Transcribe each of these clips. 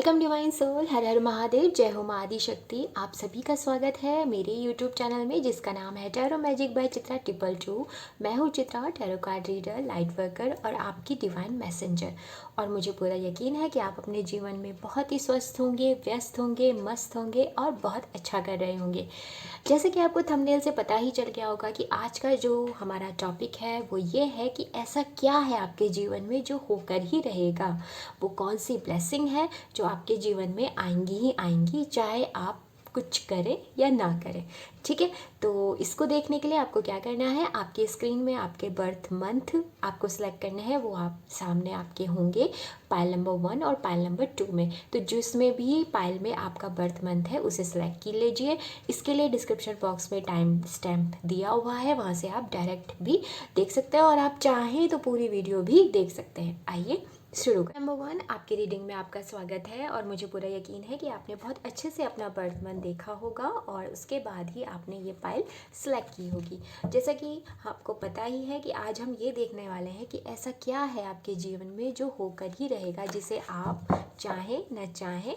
Welcome divine soul. Har Har Mahadev, जय हो माँ आदि शक्ति। आप सभी का स्वागत है मेरे यूट्यूब चैनल में जिसका नाम है टैरो मैजिक बाय चित्रा 222। मैं हूँ Chitra, tarot card reader, light worker और आपकी डिवाइन मैसेंजर। और मुझे पूरा यकीन है कि आप अपने जीवन में बहुत ही स्वस्थ होंगे, व्यस्त होंगे, मस्त होंगे और बहुत अच्छा कर रहे होंगे। जैसे कि आपको थंबनेल से पता ही चल गया होगा कि आज का जो हमारा टॉपिक है वो ये है कि ऐसा क्या है आपके जीवन में जो होकर ही रहेगा। वो कौन सी ब्लेसिंग है जो आपके जीवन में आएंगी ही आएंगी, चाहे आप कुछ करें या ना करें। ठीक है, तो इसको देखने के लिए आपको क्या करना है, आपके स्क्रीन में आपके बर्थ मंथ आपको सेलेक्ट करना है। वो आप सामने आपके होंगे पाइल नंबर 1 और पाइल नंबर 2 में। तो जिसमें भी पाइल में आपका बर्थ मंथ है उसे सेलेक्ट कर लीजिए। इसके लिए डिस्क्रिप्शन बॉक्स में टाइम स्टैम्प दिया हुआ है, वहाँ से आप डायरेक्ट भी देख सकते हैं और आप चाहें तो पूरी वीडियो भी देख सकते हैं। आइए शुरू कर। नंबर 1, आपकी रीडिंग में आपका स्वागत है और मुझे पूरा यकीन है कि आपने बहुत अच्छे से अपना बर्थ मंथ देखा होगा और उसके बाद ही आपने ये फाइल सेलेक्ट की होगी। जैसा कि आपको पता ही है कि आज हम ये देखने वाले हैं कि ऐसा क्या है आपके जीवन में जो होकर ही रहेगा, जिसे आप चाहें न चाहें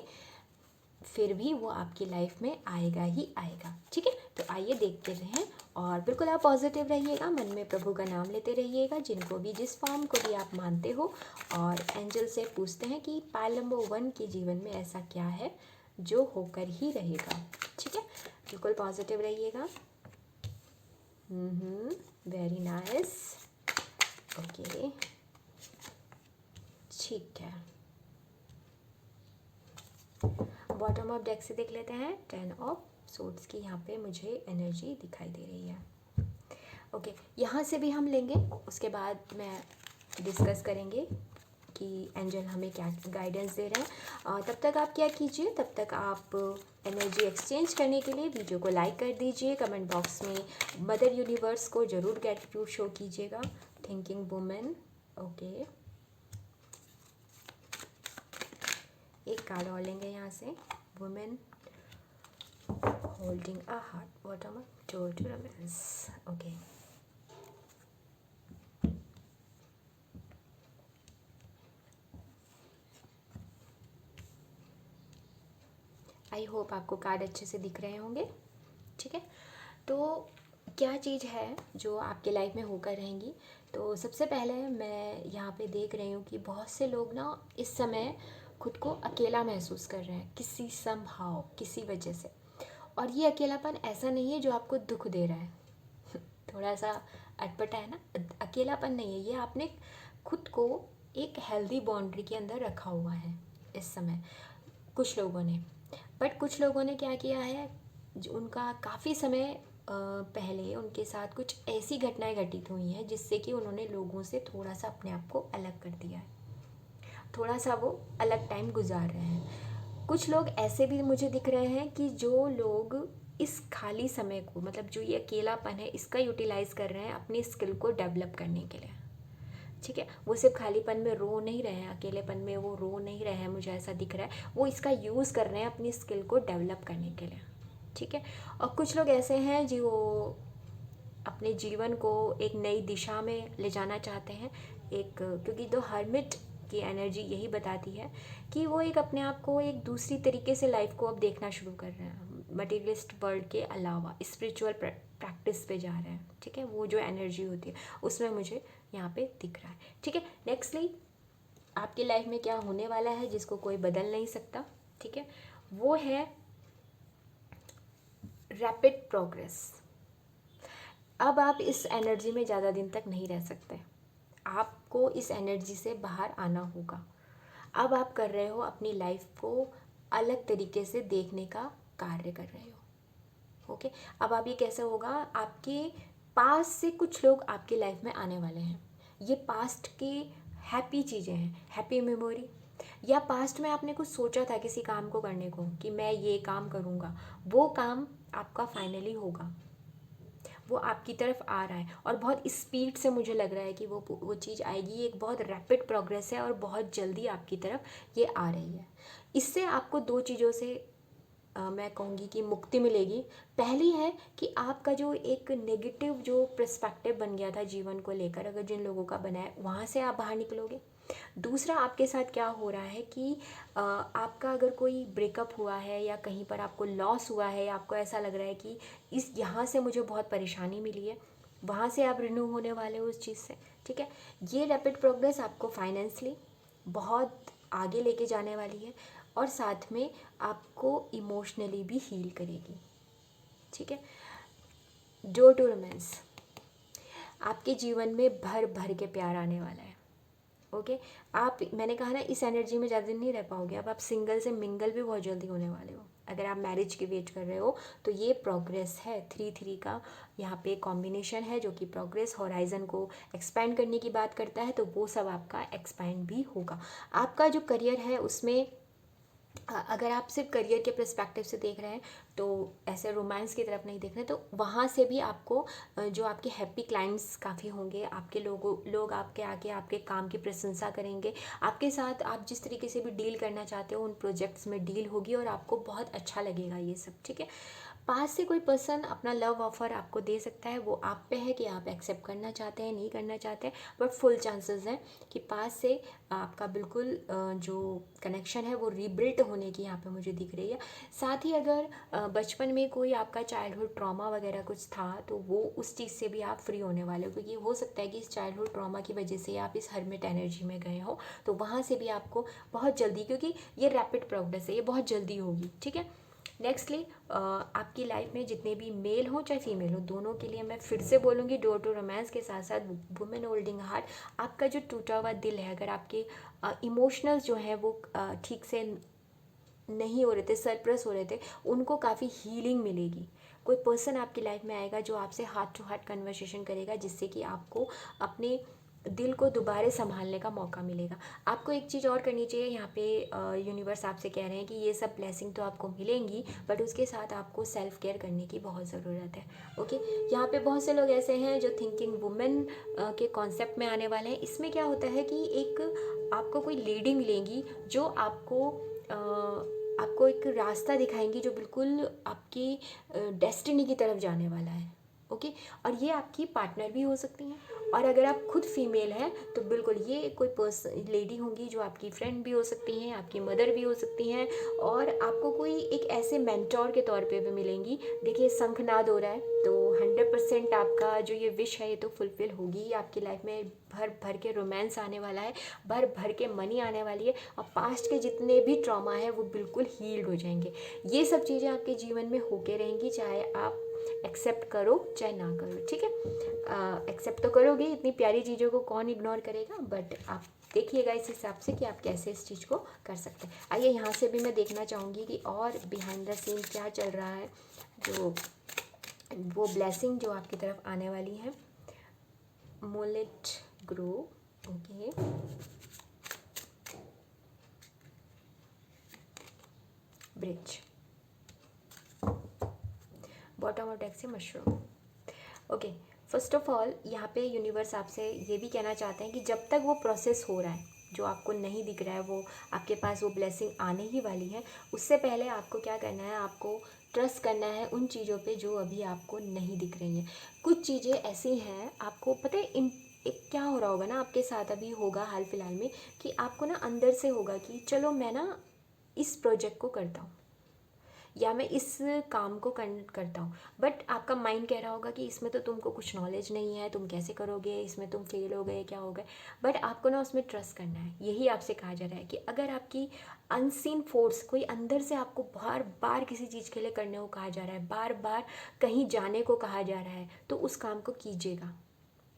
फिर भी वो आपकी लाइफ में आएगा ही आएगा। ठीक है, तो आइए देखते रहें और बिल्कुल आप पॉजिटिव रहिएगा, मन में प्रभु का नाम लेते रहिएगा, जिनको भी जिस फॉर्म को भी आप मानते हो। और एंजल से पूछते हैं कि पाइल नंबर 1 के जीवन में ऐसा क्या है जो होकर ही रहेगा। ठीक है, बिल्कुल पॉजिटिव रहिएगा। Very nice. ओके, ठीक है। बॉटम ऑफ डेक से देख लेते हैं। 10 ऑफ सोर्ड्स की यहाँ पे मुझे एनर्जी दिखाई दे रही है। ओके, यहाँ से भी हम लेंगे, उसके बाद मैं डिस्कस करेंगे कि एंजल हमें क्या गाइडेंस दे रहे हैं। तब तक आप क्या कीजिए, तब तक आप एनर्जी एक्सचेंज करने के लिए वीडियो को लाइक कर दीजिए। कमेंट बॉक्स में मदर यूनिवर्स को ज़रूर ग्रैटिट्यूड शो कीजिएगा। Thinking women. ओके, एक कार्ड और लेंगे यहाँ से। Women holding a heart, bottom of door to romance. Okay, I hope आपको कार्ड अच्छे से दिख रहे होंगे। ठीक है, तो क्या चीज़ है जो आपके लाइफ में होकर रहेंगी। तो सबसे पहले मैं यहाँ पे देख रही हूँ कि बहुत से लोग ना इस समय खुद को अकेला महसूस कर रहे हैं, किसी समहाव, किसी वजह से। और ये अकेलापन ऐसा नहीं है जो आपको दुख दे रहा है थोड़ा सा अटपटा है ना, अकेलापन नहीं है ये, आपने खुद को एक हेल्दी बाउंड्री के अंदर रखा हुआ है इस समय कुछ लोगों ने। बट कुछ लोगों ने क्या किया है, उनका काफ़ी समय पहले उनके साथ कुछ ऐसी घटनाएं घटित हुई हैं जिससे कि उन्होंने लोगों से थोड़ा सा अपने आप को अलग कर दिया है, थोड़ा सा वो अलग टाइम गुजार रहे हैं। कुछ लोग ऐसे भी मुझे दिख रहे हैं कि जो लोग इस खाली समय को, मतलब जो ये अकेलापन है, इसका यूटिलाइज़ कर रहे हैं अपनी स्किल को डेवलप करने के लिए। ठीक है, वो सिर्फ खालीपन में रो नहीं रहे हैं, अकेलेपन में वो रो नहीं रहे हैं, मुझे ऐसा दिख रहा है। वो इसका यूज़ कर रहे हैं अपनी स्किल को डेवलप करने के लिए। ठीक है, और कुछ लोग ऐसे हैं जो अपने जीवन को एक नई दिशा में ले जाना चाहते हैं। एक, क्योंकि दो हर्मिट की एनर्जी यही बताती है कि वो एक अपने आप को एक दूसरी तरीके से लाइफ को अब देखना शुरू कर रहे हैं, मटेरियलिस्ट वर्ल्ड के अलावा स्पिरिचुअल प्रैक्टिस पे जा रहे हैं। ठीक है, वो जो एनर्जी होती है उसमें मुझे यहाँ पे दिख रहा है। ठीक है, नेक्स्टली आपकी लाइफ में क्या होने वाला है जिसको कोई बदल नहीं सकता। ठीक है, वो है रैपिड प्रोग्रेस। अब आप इस एनर्जी में ज़्यादा दिन तक नहीं रह सकते, आपको इस एनर्जी से बाहर आना होगा। अब आप कर रहे हो अपनी लाइफ को अलग तरीके से देखने का कार्य कर रहे हो। ओके, अब आप ये कैसे होगा, आपके पास से कुछ लोग आपकी लाइफ में आने वाले हैं। ये पास्ट की हैप्पी चीज़ें हैं, हैप्पी मेमोरी, या पास्ट में आपने कुछ सोचा था किसी काम को करने को कि मैं ये काम करूँगा, वो काम आपका फाइनली होगा, वो आपकी तरफ आ रहा है और बहुत स्पीड से मुझे लग रहा है कि वो चीज़ आएगी। ये एक बहुत रैपिड प्रोग्रेस है और बहुत जल्दी आपकी तरफ ये आ रही है। इससे आपको दो चीज़ों से मैं कहूँगी कि मुक्ति मिलेगी। पहली है कि आपका जो एक नेगेटिव जो पर्सपेक्टिव बन गया था जीवन को लेकर, अगर जिन लोगों का बना है, वहाँ से आप बाहर निकलोगे। दूसरा, आपके साथ क्या हो रहा है कि आपका अगर कोई ब्रेकअप हुआ है या कहीं पर आपको लॉस हुआ है या आपको ऐसा लग रहा है कि इस यहाँ से मुझे बहुत परेशानी मिली है, वहाँ से आप रिन्यू होने वाले हो उस चीज़ से। ठीक है, ये रैपिड प्रोग्रेस आपको फाइनेंशली बहुत आगे लेके जाने वाली है और साथ में आपको इमोशनली भी हील करेगी। ठीक है, डोर टू रोमांस, आपके जीवन में भर भर के प्यार आने वाला है। ओके, आप, मैंने कहा ना, इस एनर्जी में ज़्यादा दिन नहीं रह पाओगे। अब आप सिंगल से मिंगल भी बहुत जल्दी होने वाले हो। अगर आप मैरिज की वेट कर रहे हो तो ये प्रोग्रेस है। 3-3 का यहाँ पे कॉम्बिनेशन है जो कि प्रोग्रेस हॉराइजन को एक्सपैंड करने की बात करता है, तो वो सब आपका एक्सपैंड भी होगा। आपका जो करियर है उसमें अगर आप सिर्फ करियर के पर्सपेक्टिव से देख रहे हैं तो ऐसे रोमांस की तरफ नहीं देख रहे, तो वहाँ से भी आपको जो आपके हैप्पी क्लाइंट्स काफ़ी होंगे, आपके लोग आपके आके आपके काम की प्रशंसा करेंगे, आपके साथ आप जिस तरीके से भी डील करना चाहते हो उन प्रोजेक्ट्स में डील होगी और आपको बहुत अच्छा लगेगा ये सब। ठीक है, पास से कोई पर्सन अपना लव ऑफर आपको दे सकता है, वो आप पे है कि आप एक्सेप्ट करना चाहते हैं नहीं करना चाहते हैं, बट फुल चांसेस हैं कि पास से आपका बिल्कुल जो कनेक्शन है वो रीबिल्ट होने की यहाँ पे मुझे दिख रही है। साथ ही अगर बचपन में कोई आपका चाइल्डहुड ट्रॉमा वगैरह कुछ था तो वो उस चीज़ से भी आप फ्री होने वाले हो, क्योंकि हो सकता है कि इस चाइल्डहुड ट्रॉमा की वजह से आप इस हरमिट एनर्जी में गए हो, तो वहाँ से भी आपको बहुत जल्दी, क्योंकि ये रैपिड प्रोग्रेस है, ये बहुत जल्दी होगी। ठीक है, नेक्स्टली आपकी लाइफ में जितने भी मेल हों चाहे फीमेल हो, दोनों के लिए मैं फिर से बोलूँगी, डोर टू रोमांस के साथ साथ वुमेन होल्डिंग हार्ट, आपका जो टूटा हुआ दिल है, अगर आपके इमोशनल्स जो हैं वो ठीक से नहीं हो रहे थे, सरप्रेस हो रहे थे, उनको काफ़ी हीलिंग मिलेगी। कोई पर्सन आपकी लाइफ में आएगा जो आपसे हार्ट टू हार्ट कन्वर्सेशन करेगा, जिससे कि आपको अपने दिल को दोबारा संभालने का मौका मिलेगा। आपको एक चीज़ और करनी चाहिए, यहाँ पे यूनिवर्स आपसे कह रहे हैं कि ये सब ब्लेसिंग तो आपको मिलेंगी, बट उसके साथ आपको सेल्फ केयर करने की बहुत ज़रूरत है। ओके, यहाँ पे बहुत से लोग ऐसे हैं जो थिंकिंग वुमेन के कॉन्सेप्ट में आने वाले हैं। इसमें क्या होता है कि एक आपको कोई लीडिंग लेंगी जो आपको एक रास्ता दिखाएंगी जो बिल्कुल आपकी डेस्टिनी की तरफ जाने वाला है। ओके, और ये आपकी पार्टनर भी हो सकती हैं, और अगर आप खुद फीमेल हैं तो बिल्कुल ये कोई पर्सन लेडी होंगी जो आपकी फ्रेंड भी हो सकती हैं, आपकी मदर भी हो सकती हैं, और आपको कोई एक ऐसे मेंटोर के तौर पे भी मिलेंगी। देखिए, शंखनाद हो रहा है, तो 100% आपका जो ये विश है ये तो फुलफिल होगी। आपकी लाइफ में भर भर के रोमांस आने वाला है, भर भर के मनी आने वाली है, और पास्ट के जितने भी ट्रॉमा है वो बिल्कुल हील्ड हो जाएंगे। ये सब चीज़ें आपके जीवन में होके रहेंगी, चाहे आप एक्सेप्ट करो चाहे ना करो। ठीक है, एक्सेप्ट तो करोगे, इतनी प्यारी चीज़ों को कौन इग्नोर करेगा, बट आप देखिएगा इस हिसाब से कि आप कैसे इस चीज़ को कर सकते हैं। आइए यहाँ से भी मैं देखना चाहूँगी कि और बिहाइंड द सीन क्या चल रहा है, जो वो ब्लेसिंग जो आपकी तरफ आने वाली है। मोलेट ग्रो, okay, bridge, bottom of deck से mushroom. Okay, first of all यहाँ पे यूनिवर्स आपसे ये भी कहना चाहते हैं कि जब तक वो प्रोसेस हो रहा है, जो आपको नहीं दिख रहा है, वो आपके पास वो ब्लेसिंग आने ही वाली है, उससे पहले आपको क्या करना है, आपको ट्रस्ट करना है उन चीज़ों पे जो अभी आपको नहीं दिख रही हैं। कुछ चीज़ें ऐसी हैं, आपको पता है इन एक क्या हो रहा होगा ना आपके साथ, अभी होगा हाल फिलहाल में, कि आपको ना अंदर से होगा कि चलो मैं ना इस प्रोजेक्ट को करता हूँ या मैं इस काम को करता हूँ, बट आपका माइंड कह रहा होगा कि इसमें तो तुमको कुछ नॉलेज नहीं है, तुम कैसे करोगे, इसमें तुम फेल हो गए, क्या हो गए। बट आपको ना उसमें ट्रस्ट करना है। यही आपसे कहा जा रहा है कि अगर आपकी अनसीन फोर्स कोई अंदर से आपको बार बार किसी चीज़ के लिए करने को कहा जा रहा है, बार बार कहीं जाने को कहा जा रहा है, तो उस काम को कीजिएगा।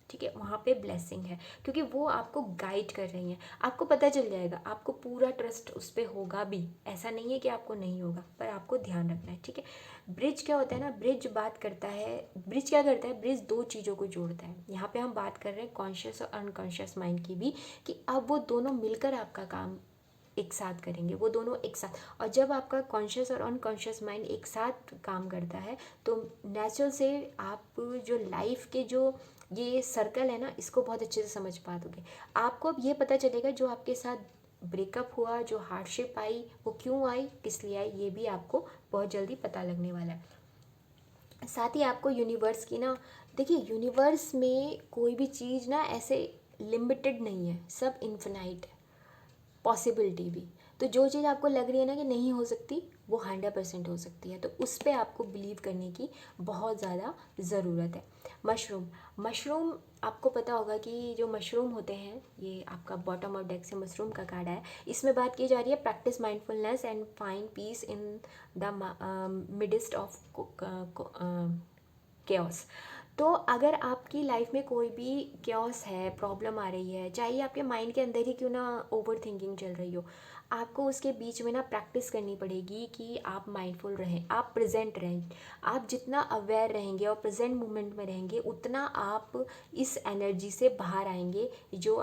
ठीक है, वहाँ पे ब्लेसिंग है, क्योंकि वो आपको गाइड कर रही हैं। आपको पता चल जाएगा, आपको पूरा ट्रस्ट उस पर होगा भी, ऐसा नहीं है कि आपको नहीं होगा, पर आपको ध्यान रखना है। ठीक है, ब्रिज क्या होता है ना, ब्रिज बात करता है, ब्रिज क्या करता है, ब्रिज दो चीज़ों को जोड़ता है। यहाँ पे हम बात कर रहे हैं कॉन्शियस और अनकॉन्शियस माइंड की भी, कि अब वो दोनों मिलकर आपका काम एक साथ करेंगे, वो दोनों एक साथ। और जब आपका कॉन्शियस और अनकॉन्शियस माइंड एक साथ काम करता है तो नेचुरल से आप जो लाइफ के जो ये सर्कल है ना, इसको बहुत अच्छे से समझ पाओगे। आपको अब ये पता चलेगा जो आपके साथ ब्रेकअप हुआ, जो हार्डशिप आई, वो क्यों आई, किस लिए आई, ये भी आपको बहुत जल्दी पता लगने वाला है। साथ ही आपको यूनिवर्स की ना, देखिए यूनिवर्स में कोई भी चीज़ ना ऐसे लिमिटेड नहीं है, सब इन्फिनाइट है, पॉसिबिलिटी भी। तो जो चीज़ आपको लग रही है ना कि नहीं हो सकती, वो 100% हो सकती है। तो उस पर आपको बिलीव करने की बहुत ज़्यादा ज़रूरत है। मशरूम, मशरूम आपको पता होगा कि जो मशरूम होते हैं, ये आपका बॉटम ऑफ डेक से मशरूम का कार्ड है। इसमें बात की जा रही है practice mindfulness and find peace in the midst of chaos. तो अगर आपकी लाइफ में कोई भी क्योस है, प्रॉब्लम आ रही है, चाहे आपके माइंड के अंदर ही क्यों ना ओवर थिंकिंग चल रही हो, आपको उसके बीच में ना प्रैक्टिस करनी पड़ेगी कि आप माइंडफुल रहें, आप प्रेजेंट रहें। आप जितना अवेयर रहेंगे और प्रेजेंट मोमेंट में रहेंगे, उतना आप इस एनर्जी से बाहर आएंगे, जो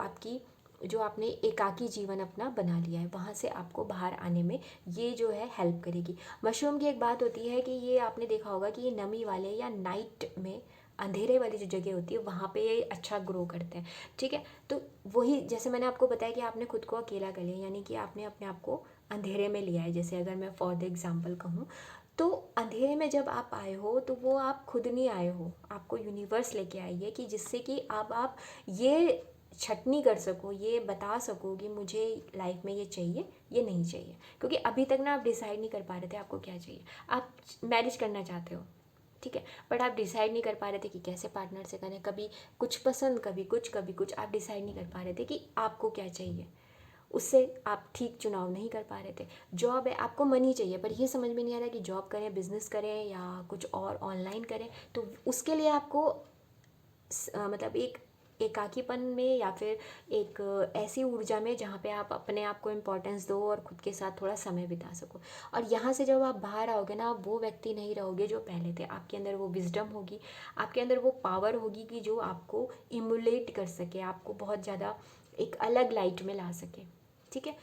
आपने एकाकी जीवन अपना बना लिया है, वहाँ से आपको बाहर आने में ये जो है हेल्प करेगी। मशरूम की एक बात होती है कि ये आपने देखा होगा कि ये नमी वाले या नाइट में, अंधेरे वाली जो जगह होती है, वहाँ पे ये अच्छा ग्रो करते हैं। ठीक है, तो वही जैसे मैंने आपको बताया कि आपने खुद को अकेला कर लिया, यानी कि आपने अपने आप को अंधेरे में लिया है। जैसे अगर मैं फॉर द एग्जांपल कहूँ, तो अंधेरे में जब आप आए हो, तो वो आप खुद नहीं आए हो, आपको यूनिवर्स लेके आई है, कि जिससे कि अब आप ये छटनी कर सको, ये बता सको कि मुझे लाइफ में ये चाहिए, ये नहीं चाहिए। क्योंकि अभी तक ना आप डिसाइड नहीं कर पा रहे थे आपको क्या चाहिए। आप मैरिज करना चाहते हो, ठीक है, बट आप डिसाइड नहीं कर पा रहे थे कि कैसे पार्टनर से करें, कभी कुछ पसंद, कभी कुछ, आप डिसाइड नहीं कर पा रहे थे कि आपको क्या चाहिए। उससे आप ठीक चुनाव नहीं कर पा रहे थे। जॉब है, आपको मनी चाहिए, पर ये समझ में नहीं आ रहा कि जॉब करें, बिजनेस करें या कुछ और ऑनलाइन करें। तो उसके लिए आपको मतलब एक एकाकीपन में, या फिर एक ऐसी ऊर्जा में जहाँ पे आप अपने आप को इम्पोर्टेंस दो और खुद के साथ थोड़ा समय बिता सको। और यहाँ से जब आप बाहर आओगे ना, आप वो व्यक्ति नहीं रहोगे जो पहले थे। आपके अंदर वो विजडम होगी, आपके अंदर वो पावर होगी कि जो आपको इमुलेट कर सके, आपको बहुत ज़्यादा एक अलग लाइट में ला सके। ठीक है,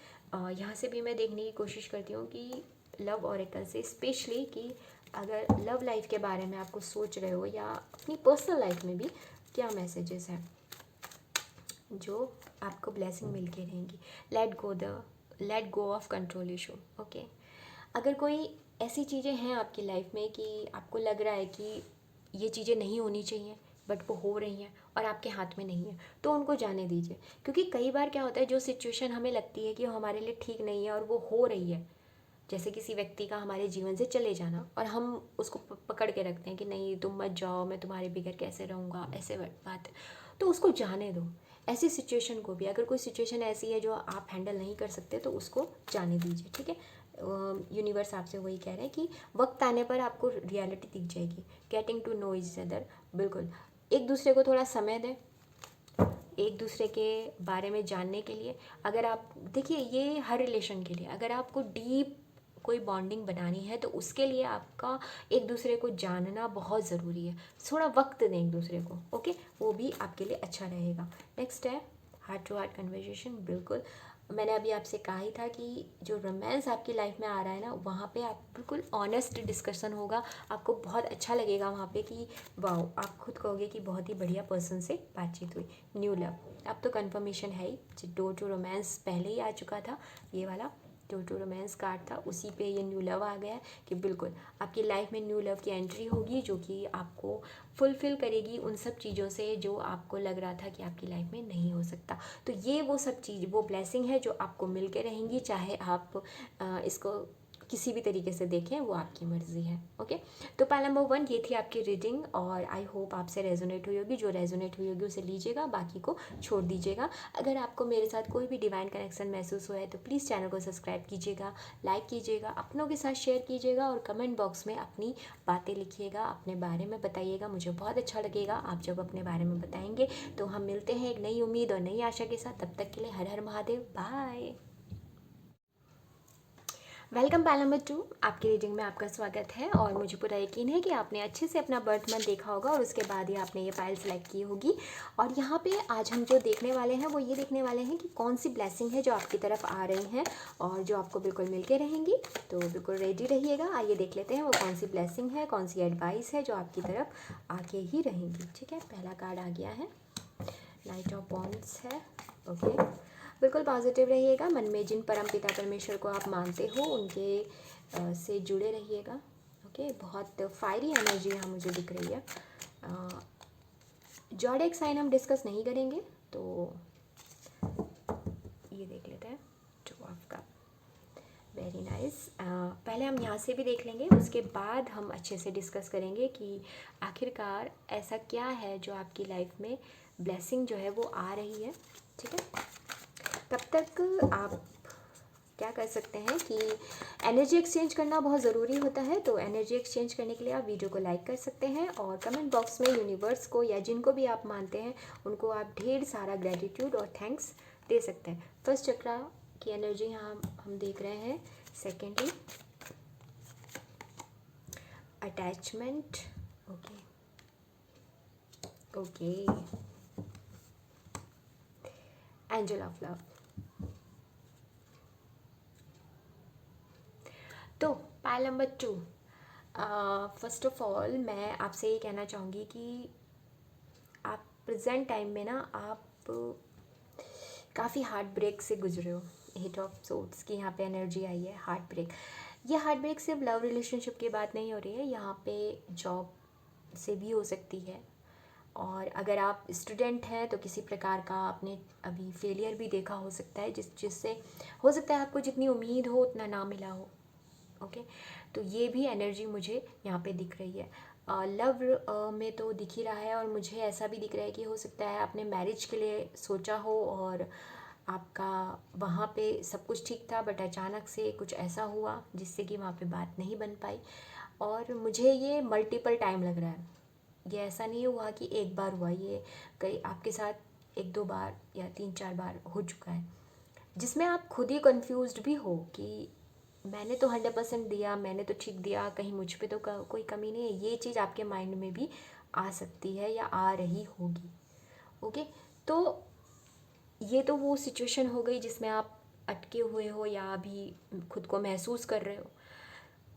यहाँ से भी मैं देखने की कोशिश करती हूँ कि लव ऑरेकल से स्पेशली, कि अगर लव लाइफ के बारे में आपको सोच रहे हो या अपनी पर्सनल लाइफ में भी क्या मैसेजेस हैं जो आपको ब्लेसिंग मिल के रहेंगी। Let go of control issue. Okay, अगर कोई ऐसी चीज़ें हैं आपकी लाइफ में कि आपको लग रहा है कि ये चीज़ें नहीं होनी चाहिए, बट वो हो रही हैं और आपके हाथ में नहीं है, तो उनको जाने दीजिए। क्योंकि कई बार क्या होता है, जो सिचुएशन हमें लगती है कि वो हमारे लिए ठीक नहीं है और वो हो रही है, जैसे किसी व्यक्ति का हमारे जीवन से चले जाना, और हम उसको पकड़ के रखते हैं कि नहीं तुम मत जाओ, मैं तुम्हारे बगैर कैसे रहूँगा, ऐसे बात है, तो उसको जाने दो। ऐसी सिचुएशन को भी, अगर कोई सिचुएशन ऐसी है जो आप हैंडल नहीं कर सकते, तो उसको जाने दीजिए। ठीक है, यूनिवर्स आपसे वही कह रहे हैं कि वक्त आने पर आपको रियलिटी दिख जाएगी। Getting to know each other, बिल्कुल एक दूसरे को थोड़ा समय दें, एक दूसरे के बारे में जानने के लिए। अगर आप देखिए, ये हर रिलेशन के लिए, अगर आपको डीप कोई बॉन्डिंग बनानी है, तो उसके लिए आपका एक दूसरे को जानना बहुत ज़रूरी है। थोड़ा वक्त दें एक दूसरे को, ओके, वो भी आपके लिए अच्छा रहेगा। नेक्स्ट है हार्ट टू हार्ट कन्वर्सेशन। बिल्कुल, मैंने अभी आपसे कहा ही था कि जो रोमांस आपकी लाइफ में आ रहा है ना, वहाँ पे आप बिल्कुल ऑनेस्ट डिस्कशन होगा, आपको बहुत अच्छा लगेगा वहाँ पे कि वाओ, आप खुद कहोगे कि बहुत ही बढ़िया पर्सन से बातचीत हुई। न्यू लव, अब तो कंफर्मेशन है ही, डोर टू रोमांस पहले ही आ चुका था, ये वाला डोर टू रोमांस कार्ड था, उसी पे ये न्यू लव आ गया है कि बिल्कुल आपकी लाइफ में न्यू लव की एंट्री होगी, जो कि आपको फुलफ़िल करेगी उन सब चीज़ों से जो आपको लग रहा था कि आपकी लाइफ में नहीं हो सकता। तो ये वो सब चीज़, वो ब्लेसिंग है जो आपको मिल के रहेंगी, चाहे आप इसको किसी भी तरीके से देखें, वो आपकी मर्ज़ी है। ओके, तो पाल नंबर 1 ये थी आपकी रीडिंग, और आई होप आपसे रेजोनेट हुई होगी। जो रेजोनेट हुई होगी उसे लीजिएगा, बाकी को छोड़ दीजिएगा। अगर आपको मेरे साथ कोई भी डिवाइन कनेक्शन महसूस हुआ है, तो प्लीज़ चैनल को सब्सक्राइब कीजिएगा, लाइक कीजिएगा, अपनों के साथ शेयर कीजिएगा, और कमेंट बॉक्स में अपनी बातें लिखिएगा, अपने बारे में बताइएगा। मुझे बहुत अच्छा लगेगा आप जब अपने बारे में बताएंगे। तो हम मिलते हैं एक नई उम्मीद और नई आशा के साथ, तब तक के लिए हर हर महादेव, बाय। वेलकम पाल नंबर 2, आपकी रीडिंग में आपका स्वागत है। और मुझे पूरा यकीन है कि आपने अच्छे से अपना बर्थ मंथ देखा होगा, और उसके बाद ही आपने ये फाइल सेलेक्ट की होगी। और यहाँ पे आज हम जो देखने वाले हैं, वो ये देखने वाले हैं कि कौन सी ब्लेसिंग है जो आपकी तरफ आ रही हैं और जो आपको बिल्कुल मिल के रहेंगी। तो बिल्कुल रेडी रहिएगा, आइए देख लेते हैं वो कौन सी ब्लेसिंग है, कौन सी एडवाइस है जो आपकी तरफ आके ही रहेंगी। ठीक है, पहला कार्ड आ गया है, नाइट ऑफ वॉन्ड्स है। ओके, बिल्कुल पॉजिटिव रहिएगा। मन में जिन परमपिता परमेश्वर को आप मानते हो उनके से जुड़े रहिएगा। ओके, बहुत फायरी एनर्जी यहाँ मुझे दिख रही है। ज़ोडिएक साइन हम डिस्कस नहीं करेंगे, तो ये देख लेते हैं। Two of cup, very nice. पहले हम यहाँ से भी देख लेंगे, उसके बाद हम अच्छे से डिस्कस करेंगे कि आखिरकार ऐसा क्या है जो आपकी लाइफ में ब्लेसिंग जो है वो आ रही है। ठीक है, तब तक आप क्या कर सकते हैं कि एनर्जी एक्सचेंज करना बहुत ज़रूरी होता है। तो एनर्जी एक्सचेंज करने के लिए आप वीडियो को लाइक कर सकते हैं और कमेंट बॉक्स में यूनिवर्स को या जिनको भी आप मानते हैं उनको आप ढेर सारा ग्रेटिट्यूड और थैंक्स दे सकते हैं। फर्स्ट चक्रा की एनर्जी यहाँ हम देख रहे हैं। Secondly attachment, okay okay, angel of love. तो Payal number 2, first of all मैं आपसे ये कहना चाहूँगी कि आप प्रेजेंट टाइम में ना आप काफ़ी हार्ट ब्रेक से गुजरे हो। एट ऑफ सोर्ड्स की यहाँ पे एनर्जी आई है, हार्ट ब्रेक। ये हार्ट ब्रेक सिर्फ लव रिलेशनशिप की बात नहीं हो रही है, यहाँ पे जॉब से भी हो सकती है। और अगर आप स्टूडेंट हैं तो किसी प्रकार का आपने अभी फेलियर भी देखा हो सकता है, जिससे हो सकता है आपको जितनी उम्मीद हो उतना ना मिला हो। ओके, तो ये भी एनर्जी मुझे यहाँ पे दिख रही है। लव में तो दिख ही रहा है, और मुझे ऐसा भी दिख रहा है कि हो सकता है आपने मैरिज के लिए सोचा हो और आपका वहाँ पे सब कुछ ठीक था, बट अचानक से कुछ ऐसा हुआ जिससे कि वहाँ पे बात नहीं बन पाई। और मुझे ये मल्टीपल टाइम लग रहा है, ये ऐसा नहीं हुआ कि एक बार हुआ, ये कई आपके साथ 1-2 बार या 3-4 बार हो चुका है, जिसमें आप खुद ही कंफ्यूज्ड भी हो कि मैंने तो 100% दिया, मैंने तो ठीक दिया, कहीं मुझ पे तो कोई कमी नहीं है। ये चीज़ आपके माइंड में भी आ सकती है या आ रही होगी। ओके, तो ये तो वो सिचुएशन हो गई जिसमें आप अटके हुए हो या अभी खुद को महसूस कर रहे हो।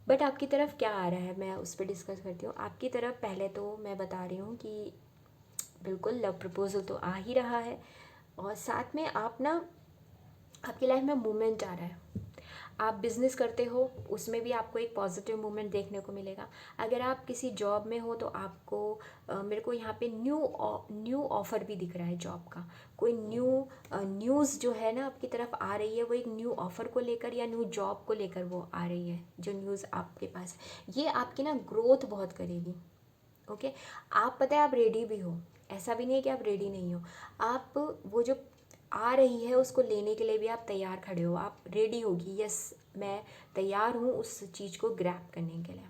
बट आपकी तरफ क्या आ रहा है, मैं उस पर डिस्कस करती हूँ। आपकी तरफ पहले तो मैं बता रही हूँ कि बिल्कुल लव प्रपोजल तो आ ही रहा है, और साथ में आप ना आपकी लाइफ में मूवमेंट आ रहा है। आप बिज़नेस करते हो, उसमें भी आपको एक पॉजिटिव मूवमेंट देखने को मिलेगा। अगर आप किसी जॉब में हो तो आपको मेरे को यहाँ पे न्यू ऑफ़र भी दिख रहा है जॉब का। कोई न्यूज़ जो है ना आपकी तरफ आ रही है, वो एक न्यू ऑफ़र को लेकर या न्यू जॉब को लेकर वो आ रही है। जो न्यूज़ आपके पास है ये आपकी ना ग्रोथ बहुत करेगी। ओके, आप पता है आप रेडी भी हो, ऐसा भी नहीं है कि आप रेडी नहीं हो। आप वो जो आ रही है उसको लेने के लिए भी आप तैयार खड़े हो, आप रेडी होगी, यस मैं तैयार हूँ उस चीज़ को ग्रैब करने के लिए।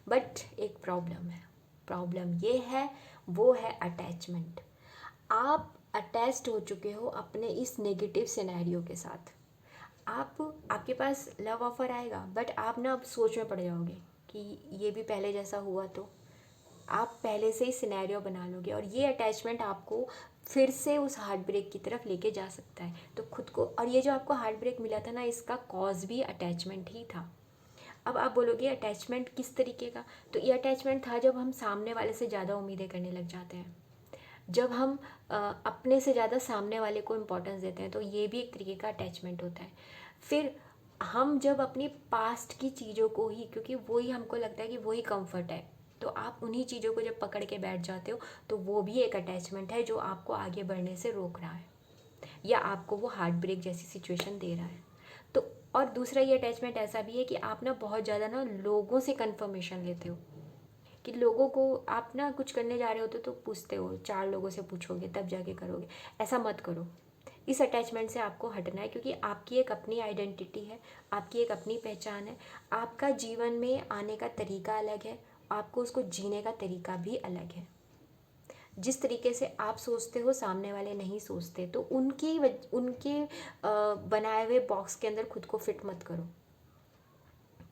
बट एक प्रॉब्लम है, प्रॉब्लम ये है, वो है अटैचमेंट। आप अटैच्ड हो चुके हो अपने इस नेगेटिव सिनेरियो के साथ। आपके पास लव ऑफर आएगा, बट आप ना अब सोच में पड़ जाओगे कि ये भी पहले जैसा हुआ, तो आप पहले से ही सिनेरियो बना लोगे, और ये अटैचमेंट आपको फिर से उस हार्ट ब्रेक की तरफ लेके जा सकता है। तो खुद को, और ये जो आपको हार्ट ब्रेक मिला था ना, इसका कॉज भी अटैचमेंट ही था। अब आप बोलोगे अटैचमेंट किस तरीके का, तो ये अटैचमेंट था जब हम सामने वाले से ज़्यादा उम्मीदें करने लग जाते हैं, जब हम अपने से ज़्यादा सामने वाले को इम्पोर्टेंस देते हैं, तो ये भी एक तरीके का अटैचमेंट होता है। फिर हम जब अपनी पास्ट की चीज़ों को ही, क्योंकि वही हमको लगता है कि वही कंफर्ट है, तो आप उन्हीं चीज़ों को जब पकड़ के बैठ जाते हो, तो वो भी एक अटैचमेंट है जो आपको आगे बढ़ने से रोक रहा है, या आपको वो हार्ट ब्रेक जैसी सिचुएशन दे रहा है। तो और दूसरा ये अटैचमेंट ऐसा भी है कि आप ना बहुत ज़्यादा ना लोगों से कन्फर्मेशन लेते हो, कि लोगों को आप ना कुछ करने जा रहे होते तो पूछते हो, 4 लोगों से पूछोगे तब जाके करोगे। ऐसा मत करो, इस अटैचमेंट से आपको हटना है, क्योंकि आपकी एक अपनी आइडेंटिटी है, आपकी एक अपनी पहचान है, आपका जीवन में आने का तरीका अलग है, आपको उसको जीने का तरीका भी अलग है। जिस तरीके से आप सोचते हो सामने वाले नहीं सोचते, तो उनके बनाए हुए बॉक्स के अंदर खुद को फिट मत करो।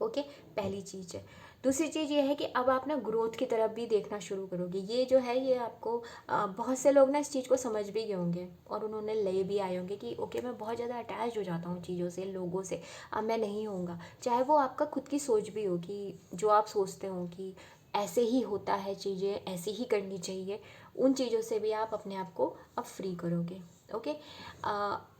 ओके, पहली चीज़ है। दूसरी चीज़ ये है कि अब आप ना ग्रोथ की तरफ भी देखना शुरू करोगे। ये जो है ये आपको बहुत से लोग ना इस चीज़ को समझ भी गए होंगे, और उन्होंने ले भी आए होंगे कि ओके मैं बहुत ज़्यादा अटैच हो जाता हूँ चीज़ों से, लोगों से, अब मैं नहीं होऊंगा। चाहे वो आपका खुद की सोच भी हो कि जो आप सोचते हो कि ऐसे ही होता है, चीज़ें ऐसे ही करनी चाहिए, उन चीज़ों से भी आप अपने आप को अब फ्री करोगे। ओके,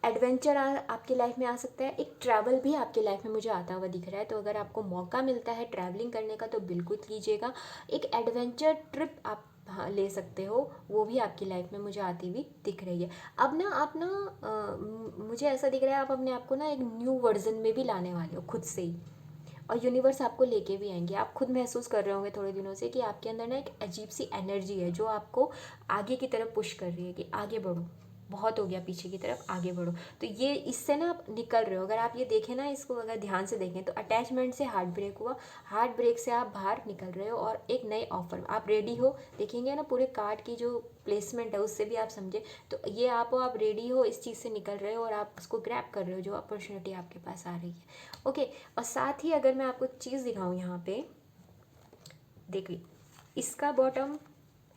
एडवेंचर आपकी लाइफ में आ सकता है, एक ट्रैवल भी आपकी लाइफ में मुझे आता हुआ दिख रहा है। तो अगर आपको मौका मिलता है ट्रैवलिंग करने का तो बिल्कुल कीजिएगा। एक एडवेंचर ट्रिप आप हाँ ले सकते हो, वो भी आपकी लाइफ में मुझे आती हुई दिख रही है। अब ना आप ना मुझे ऐसा दिख रहा है आप अपने आप को ना एक न्यू वर्जन में भी लाने वाले हो खुद से ही, और यूनिवर्स आपको लेके भी आएंगे। आप खुद महसूस कर रहे होंगे थोड़े दिनों से कि आपके अंदर ना एक अजीब सी एनर्जी है जो आपको आगे की तरफ पुश कर रही है कि आगे बढ़ो, बहुत हो गया पीछे की तरफ, आगे बढ़ो। तो ये इससे ना आप निकल रहे हो। अगर आप ये देखें ना, इसको अगर ध्यान से देखें तो अटैचमेंट से हार्ट ब्रेक हुआ, हार्ट ब्रेक से आप बाहर निकल रहे हो और एक नए ऑफर आप रेडी हो। देखेंगे ना पूरे कार्ड की जो प्लेसमेंट है उससे भी आप समझे तो ये आप रेडी हो, इस चीज़ से निकल रहे हो और आप उसको ग्रैब कर रहे हो जो अपॉर्चुनिटी आपके पास आ रही है। ओके, और साथ ही अगर मैं आपको एक चीज़ दिखाऊँ यहाँ पे, देखिए इसका बॉटम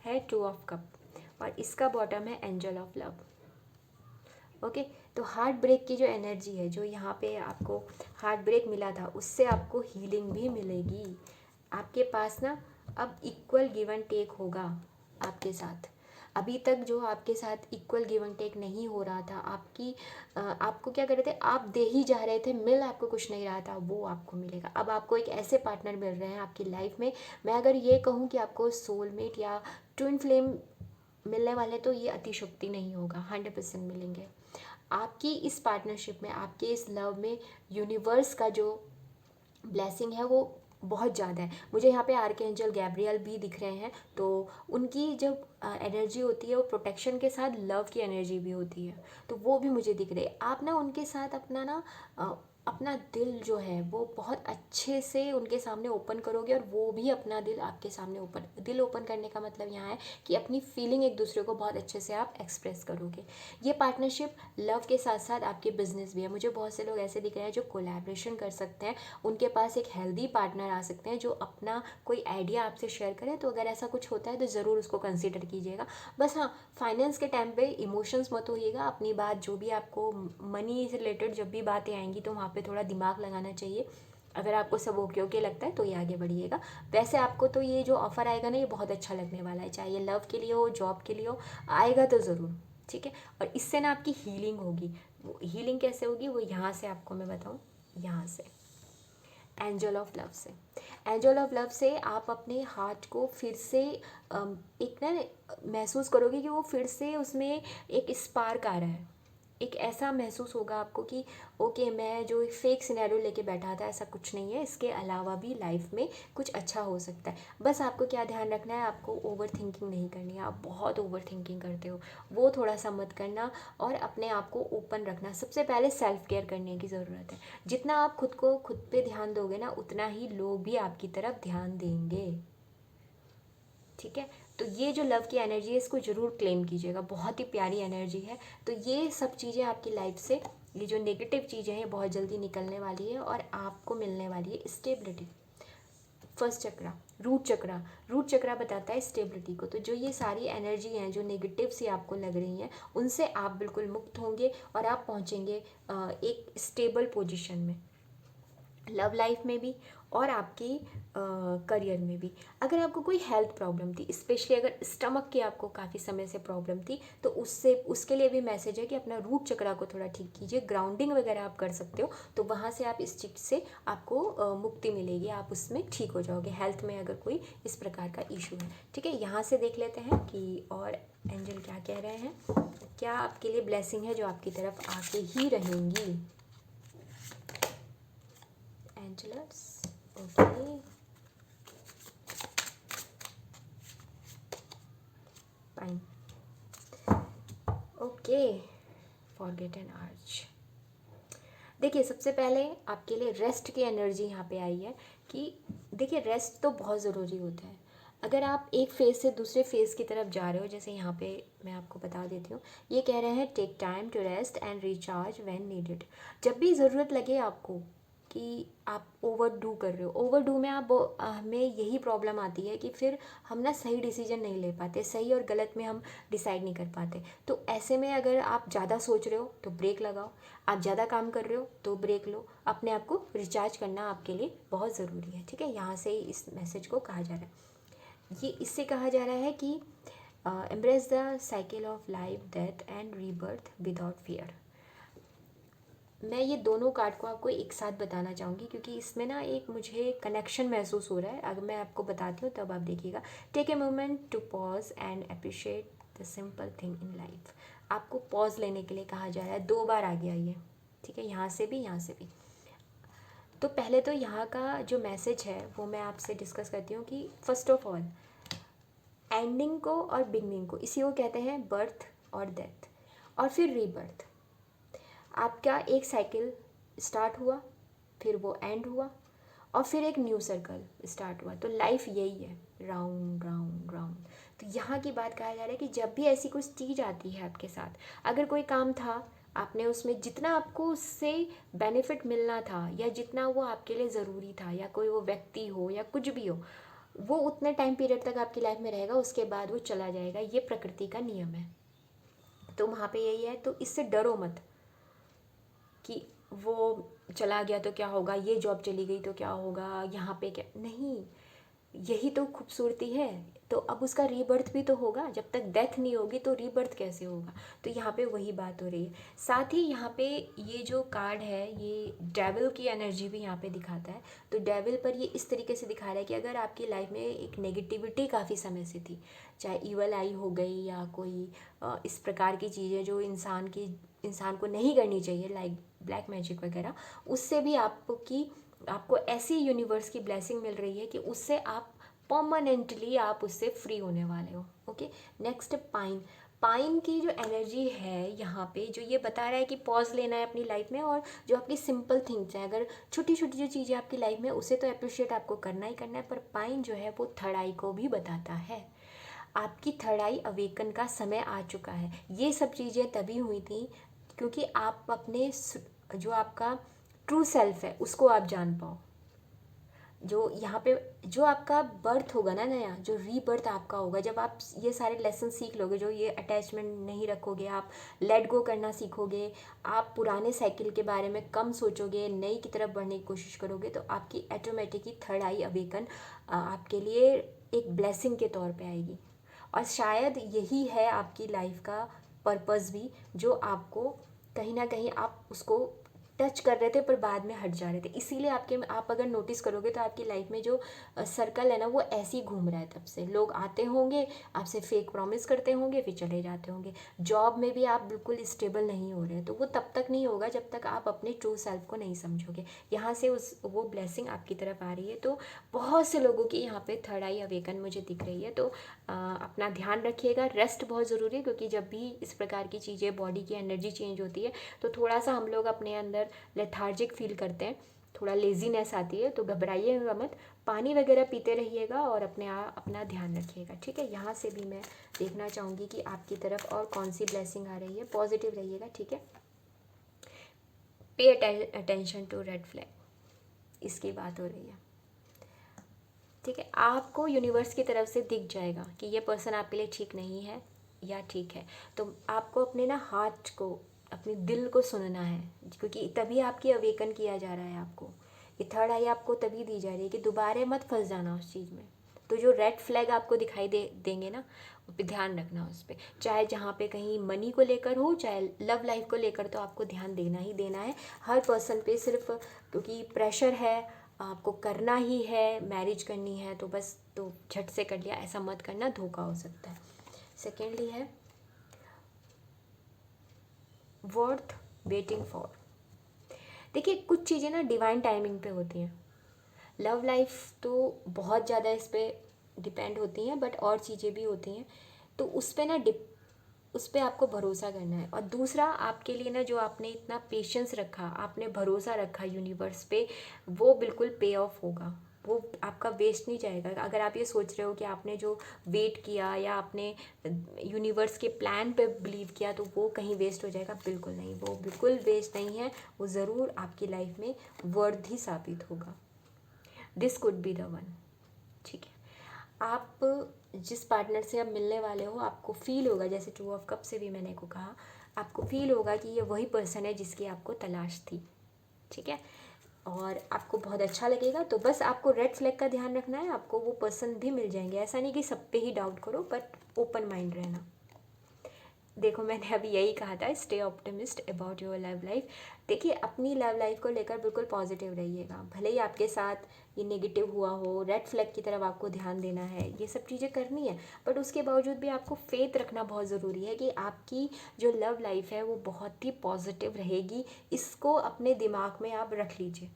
है 2 ऑफ कप और इसका बॉटम है एंजल ऑफ लव। ओके, तो हार्ट ब्रेक की जो एनर्जी है, जो यहाँ पे आपको हार्ट ब्रेक मिला था, उससे आपको हीलिंग भी मिलेगी। आपके पास ना अब इक्वल गिव एंड टेक होगा आपके साथ। अभी तक जो आपके साथ इक्वल गिव एंड टेक नहीं हो रहा था, आपको क्या कर रहे थे, आप दे ही जा रहे थे, मिल आपको कुछ नहीं रहा था, वो आपको मिलेगा। अब आपको एक ऐसे पार्टनर मिल रहे हैं आपकी लाइफ में, मैं अगर ये कहूँ कि आपको सोलमेट या ट्विन फ्लेम मिलने वाले, तो ये अतिशयोक्ति नहीं होगा, 100% मिलेंगे। आपकी इस पार्टनरशिप में, आपके इस लव में यूनिवर्स का जो ब्लेसिंग है वो बहुत ज़्यादा है। मुझे यहाँ पे आर्कएंजल गैब्रियल भी दिख रहे हैं, तो उनकी जब एनर्जी होती है वो प्रोटेक्शन के साथ लव की एनर्जी भी होती है, तो वो भी मुझे दिख रही है। आप ना उनके साथ अपना ना अपना दिल जो है वो बहुत अच्छे से उनके सामने ओपन करोगे और वो भी अपना दिल आपके सामने ओपन करने का मतलब यहाँ है कि अपनी फीलिंग एक दूसरे को बहुत अच्छे से आप एक्सप्रेस करोगे। ये पार्टनरशिप लव के साथ साथ आपके बिजनेस भी है। मुझे बहुत से लोग ऐसे दिख रहे हैं जो कोलैबोरेशन कर सकते हैं, उनके पास एक हेल्दी पार्टनर आ सकते हैं जो अपना कोई आइडिया आपसे शेयर करें। तो अगर ऐसा कुछ होता है तो ज़रूर उसको कंसिडर कीजिएगा। बस हाँ, फाइनेंस के टाइम पे इमोशंस मत होइएगा। अपनी बात जो भी आपको मनी से रिलेटेड जब भी बातें आएंगी तो वहाँ पे थोड़ा दिमाग लगाना चाहिए। अगर आपको सब ओके ओके लगता है तो ये आगे बढ़िएगा। वैसे आपको तो ये जो ऑफ़र आएगा ना ये बहुत अच्छा लगने वाला है, चाहे ये लव के लिए हो, जॉब के लिए हो, आएगा तो ज़रूर, ठीक है। और इससे ना आपकी हीलिंग होगी। वो हीलिंग कैसे होगी वो यहाँ से आपको मैं बताऊँ, यहाँ से एंजल ऑफ लव से। एंजल ऑफ लव से आप अपने हार्ट को फिर से एक ना महसूस करोगे कि वो फिर से उसमें एक स्पार्क आ रहा है। एक ऐसा महसूस होगा आपको कि ओके, मैं जो एक फेक सिनेरियो लेके बैठा था ऐसा कुछ नहीं है, इसके अलावा भी लाइफ में कुछ अच्छा हो सकता है। बस आपको क्या ध्यान रखना है, आपको ओवर थिंकिंग नहीं करनी है। आप बहुत ओवर थिंकिंग करते हो, वो थोड़ा सा मत करना और अपने आप को ओपन रखना। सबसे पहले सेल्फ केयर करने की ज़रूरत है। जितना आप खुद पे ध्यान दोगे ना, उतना ही लोग भी आपकी तरफ ध्यान देंगे, ठीक है। तो ये जो लव की एनर्जी है इसको ज़रूर क्लेम कीजिएगा, बहुत ही प्यारी एनर्जी है। तो ये सब चीज़ें आपकी लाइफ से, ये जो नेगेटिव चीज़ें हैं बहुत जल्दी निकलने वाली है और आपको मिलने वाली है स्टेबिलिटी। फर्स्ट चक्रा, रूट चक्रा बताता है स्टेबिलिटी को। तो जो ये सारी एनर्जी हैं जो नेगेटिव सी आपको लग रही हैं, उनसे आप बिल्कुल मुक्त होंगे और आप पहुँचेंगे एक स्टेबल पोजिशन में, लव लाइफ में भी और आपकी करियर में भी। अगर आपको कोई हेल्थ प्रॉब्लम थी, स्पेशली अगर स्टमक की आपको काफ़ी समय से प्रॉब्लम थी, तो उसके लिए भी मैसेज है कि अपना रूट चक्रा को थोड़ा ठीक कीजिए। ग्राउंडिंग वगैरह आप कर सकते हो, तो वहाँ से आप इस चीज़ से आपको मुक्ति मिलेगी, आप उसमें ठीक हो जाओगे। हेल्थ में अगर कोई इस प्रकार का इशू है, ठीक है। यहाँ से देख लेते हैं कि और एंजल क्या कह रहे हैं, क्या आपके लिए ब्लेसिंग है जो आपकी तरफ आके ही रहेंगी। Angeles, okay, fine, okay, forgotten arch. देखिए सबसे पहले आपके लिए रेस्ट की एनर्जी यहाँ पे आई है कि देखिए रेस्ट तो बहुत ज़रूरी होता है। अगर आप एक फेज़ से दूसरे फेज़ की तरफ जा रहे हो, जैसे यहाँ पे मैं आपको बता देती हूँ, ये कह रहे हैं take time to rest and recharge when needed. जब भी ज़रूरत लगे आपको कि आप ओवरडू कर रहे हो, ओवरडू में आप हमें यही प्रॉब्लम आती है कि फिर हम ना सही डिसीजन नहीं ले पाते, सही और गलत में हम डिसाइड नहीं कर पाते। तो ऐसे में अगर आप ज़्यादा सोच रहे हो तो ब्रेक लगाओ, आप ज़्यादा काम कर रहे हो तो ब्रेक लो। अपने आप को रिचार्ज करना आपके लिए बहुत ज़रूरी है, ठीक है। यहाँ से इस मैसेज को कहा जा रहा है, ये इससे कहा जा रहा है कि embrace the cycle of life, death and rebirth without fear. मैं ये दोनों कार्ड को आपको एक साथ बताना चाहूँगी क्योंकि इसमें ना एक मुझे कनेक्शन महसूस हो रहा है। अगर मैं आपको बताती हूँ तब आप देखिएगा। Take a moment to pause and appreciate the simple thing in life. आपको पॉज लेने के लिए कहा जा रहा है, 2 बार आ गया ये, ठीक है, यहाँ से भी, यहाँ से भी। तो पहले तो यहाँ का जो मैसेज है वो मैं आपसे डिस्कस करती हूँ कि फर्स्ट ऑफ ऑल एंडिंग को और बिगनिंग को, इसी को कहते हैं बर्थ और डेथ और फिर रीबर्थ। आपका एक साइकिल स्टार्ट हुआ, फिर वो एंड हुआ और फिर एक न्यू सर्कल स्टार्ट हुआ। तो लाइफ यही है, राउंड राउंड राउंड। तो यहाँ की बात कहा जा रहा है कि जब भी ऐसी कुछ चीज़ आती है आपके साथ, अगर कोई काम था, आपने उसमें जितना आपको उससे बेनिफिट मिलना था या जितना वो आपके लिए ज़रूरी था, या कोई वो व्यक्ति हो या कुछ भी हो, वो उतने टाइम पीरियड तक आपकी लाइफ में रहेगा, उसके बाद वो चला जाएगा। ये प्रकृति का नियम है। तो वहाँ पे यही है, तो इससे डरो मत कि वो चला गया तो क्या होगा, ये जॉब चली गई तो क्या होगा, यहाँ पे क्या, नहीं, यही तो खूबसूरती है। तो अब उसका रीबर्थ भी तो होगा, जब तक डेथ नहीं होगी तो रीबर्थ कैसे होगा। तो यहाँ पे वही बात हो रही है। साथ ही यहाँ पे ये जो कार्ड है ये डेविल की एनर्जी भी यहाँ पे दिखाता है। तो डेविल पर ये इस तरीके से दिखा रहा है कि अगर आपकी लाइफ में एक नेगेटिविटी काफ़ी समय से थी, चाहे ईवल आई हो गई या कोई इस प्रकार की चीज़ें जो इंसान को नहीं करनी चाहिए, लाइक ब्लैक मैजिक वगैरह, उससे भी आपको ऐसी यूनिवर्स की ब्लेसिंग मिल रही है कि उससे आप परमानेंटली आप उससे फ्री होने वाले हो। ओके, नेक्स्ट पाइन की जो एनर्जी है यहाँ पे, जो ये बता रहा है कि पॉज लेना है अपनी लाइफ में, और जो आपकी सिंपल थिंग्स हैं, अगर छोटी छोटी जो चीज़ें आपकी लाइफ में, उसे तो अप्रिशिएट आपको करना ही करना है, पर पाइन जो है वो थर्ड आई को भी बताता है। आपकी थर्ड आई अवेकन का समय आ चुका है। ये सब चीज़ें तभी हुई थी क्योंकि आप अपने जो आपका ट्रू सेल्फ है उसको आप जान पाओ। जो यहाँ पे जो आपका बर्थ होगा ना, नया जो रीबर्थ आपका होगा, जब आप ये सारे लेसन सीख लोगे, जो ये अटैचमेंट नहीं रखोगे, आप लेट गो करना सीखोगे, आप पुराने साइकिल के बारे में कम सोचोगे, नई की तरफ बढ़ने की कोशिश करोगे, तो आपकी ऑटोमेटिक ही थर्ड आई अवेकन आपके लिए एक ब्लेसिंग के तौर पे आएगी। और शायद यही है आपकी लाइफ का पर्पस भी, जो आपको कहीं ना कहीं आप उसको टच कर रहे थे पर बाद में हट जा रहे थे। इसीलिए आप अगर नोटिस करोगे तो आपकी लाइफ में जो सर्कल है ना, वो ऐसे ही घूम रहा है। तब से लोग आते होंगे, आपसे फेक प्रॉमिस करते होंगे, फिर चले जाते होंगे। जॉब में भी आप बिल्कुल स्टेबल नहीं हो रहे, तो वो तब तक नहीं होगा जब तक आप अपने ट्रू सेल्फ को नहीं समझोगे। यहाँ से वो ब्लेसिंग आपकी तरफ आ रही है। तो बहुत से लोगों की यहाँ पे थर्ड आई अवेकन मुझे दिख रही है। तो अपना ध्यान रखिएगा। रेस्ट बहुत ज़रूरी है, क्योंकि जब भी इस प्रकार की चीज़ें, बॉडी की एनर्जी चेंज होती है, तो थोड़ा सा हम लोग अपने अंदर लेथार्जिक फील करते हैं, थोड़ा लेजीनेस आती है। तो घबराइएगा मत, पानी वगैरह पीते रहिएगा और अपना ध्यान रखिएगा, ठीक है। यहाँ से भी मैं देखना चाहूँगी कि आपकी तरफ और कौन सी ब्लेसिंग आ रही है। पॉजिटिव रहिएगा, ठीक है। Pay attention to red flag, इसकी बात हो रही है, ठीक है। आपको यूनिवर्स की तरफ से दिख जाएगा कि ये पर्सन आपके लिए ठीक नहीं है या ठीक है। तो आपको अपने ना हार्ट को, अपने दिल को सुनना है, क्योंकि तभी आपकी अवेकन किया जा रहा है आपको। ये थर्ड आई आपको तभी दी जा रही है कि दोबारा मत फंस जाना उस चीज़ में। तो जो रेड फ्लैग आपको दिखाई देंगे ना, उस पर ध्यान रखना उस पर, चाहे जहाँ पे कहीं मनी को लेकर हो, चाहे लव लाइफ को लेकर, तो आपको ध्यान देना ही देना है हर पर्सन पे। सिर्फ क्योंकि प्रेशर है, आपको करना ही है, मैरिज करनी है, तो बस तो झट से कर लिया, ऐसा मत करना, धोखा हो सकता है। सेकेंडली है वर्थ वेटिंग फॉर। देखिए, कुछ चीज़ें ना डिवाइन टाइमिंग पे होती हैं। लव लाइफ तो बहुत ज़्यादा इस पर डिपेंड होती हैं, बट और चीज़ें भी होती हैं, तो उस पर ना उस पर आपको भरोसा करना है। और दूसरा, आपके लिए ना जो आपने इतना पेशेंस रखा, आपने भरोसा रखा यूनिवर्स पे, वो बिल्कुल पे ऑफ होगा, वो आपका वेस्ट नहीं जाएगा। अगर आप ये सोच रहे हो कि आपने जो वेट किया या आपने यूनिवर्स के प्लान पे बिलीव किया तो वो कहीं वेस्ट हो जाएगा, बिल्कुल नहीं, वो बिल्कुल वेस्ट नहीं है। वो ज़रूर आपकी लाइफ में वर्थ ही साबित होगा। This could be the one, ठीक है। आप जिस पार्टनर से अब मिलने वाले हो, आपको फील होगा, जैसे टू ऑफ कप से भी मैंने को कहा, आपको फील होगा कि ये वही पर्सन है जिसकी आपको तलाश थी, ठीक है। और आपको बहुत अच्छा लगेगा। तो बस आपको रेड फ्लैग का ध्यान रखना है, आपको वो पर्सन भी मिल जाएंगे। ऐसा नहीं कि सब पे ही डाउट करो, बट ओपन माइंड रहना। देखो मैंने अभी यही कहा था, stay optimist about your love life. देखिए अपनी लव लाइफ को लेकर बिल्कुल पॉजिटिव रहिएगा, भले ही आपके साथ ये नेगेटिव हुआ हो, रेड फ्लैग की तरफ आपको ध्यान देना है, ये सब चीज़ें करनी है, बट उसके बावजूद भी आपको फेथ रखना बहुत ज़रूरी है कि आपकी जो लव लाइफ है वो बहुत ही पॉजिटिव रहेगी। इसको अपने दिमाग में आप रख लीजिए।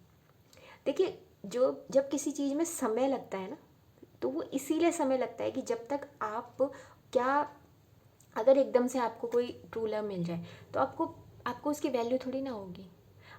देखिए जब किसी चीज़ में समय लगता है ना, तो वो इसीलिए समय लगता है कि जब तक आप क्या, अगर एकदम से आपको कोई ट्रू लव मिल जाए तो आपको आपको उसकी वैल्यू थोड़ी ना होगी।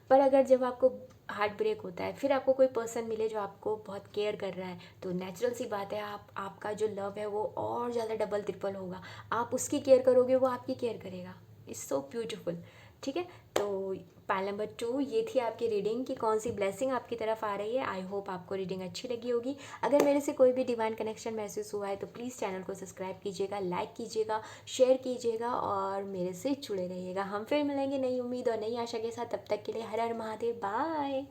पर अगर जब आपको हार्ट ब्रेक होता है, फिर आपको कोई पर्सन मिले जो आपको बहुत केयर कर रहा है, तो नेचुरल सी बात है आपका जो लव है वो और ज़्यादा डबल ट्रिपल होगा। आप उसकी केयर करोगे, वो आपकी केयर करेगा। It's so beautiful. ठीक है, तो पाइल नंबर 2 ये थी आपकी रीडिंग कि कौन सी ब्लेसिंग आपकी तरफ आ रही है। आई होप आपको रीडिंग अच्छी लगी होगी। अगर मेरे से कोई भी डिवाइन कनेक्शन महसूस हुआ है तो प्लीज़ चैनल को सब्सक्राइब कीजिएगा, लाइक कीजिएगा, शेयर कीजिएगा और मेरे से जुड़े रहिएगा। हम फिर मिलेंगे नई उम्मीद और नई आशा के साथ। तब तक के लिए हर हर महादेव, बाय।